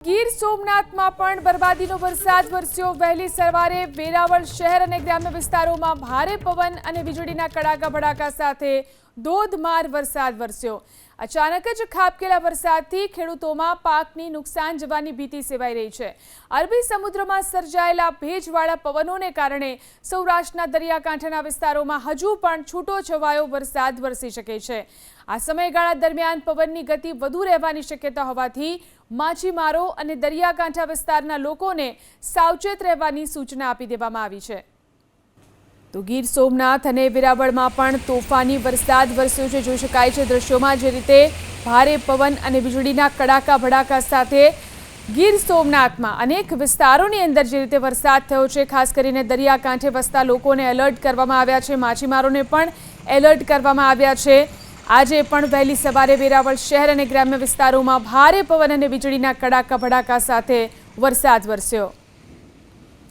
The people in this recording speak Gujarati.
ગીર સોમનાથમાં પણ બરબાદીનો વરસાદ વરસ્યો। વહેલી સવારે વેરાવળ શહેર અને ગ્રામ્ય વિસ્તારોમાં ભારે પવન અને વીજળીના કડાકા ભડાકા સાથે ધોધમાર વરસાદ વરસ્યો। અચાનક જ ખાબકેલા વરસાદથી ખેડૂતોમાં પાકની નુકસાન જવાની ભીતિ સેવાઈ રહી છે। અરબી સમુદ્રમાં સર્જાયેલા ભેજવાળા પવનોને કારણે સૌરાષ્ટ્રના દરિયાકાંઠાના વિસ્તારોમાં હજુ પણ છૂટોછવાયો વરસાદ વરસી શકે છે। આ સમયગાળા દરમિયાન પવનની ગતિ વધુ રહેવાની શક્યતા હોવાથી માછીમારો અને દરિયાકાંઠા વિસ્તારના લોકોને સાવચેત રહેવાની સૂચના આપી દેવામાં આવી છે। તો ગીર સોમનાથ અને વેરાવળમાં પણ તોફાની વરસાદ વરસ્યો છે। જોઈ શકાય છે દ્રશ્યોમાં જે રીતે ભારે પવન અને વીજળીના કડાકા ભડાકા સાથે ગીર સોમનાથમાં અનેક વિસ્તારોની અંદર જે રીતે વરસાદ થયો છે, ખાસ કરીને દરિયાકાંઠે વસતા લોકોને એલર્ટ કરવામાં આવ્યા છે, માછીમારોને પણ એલર્ટ કરવામાં આવ્યા છે। આજે પણ વહેલી સવારે વેરાવળ શહેર અને ગ્રામ્ય વિસ્તારોમાં ભારે પવન અને વીજળીના કડાકા ભડાકા સાથે વરસાદ વરસ્યો।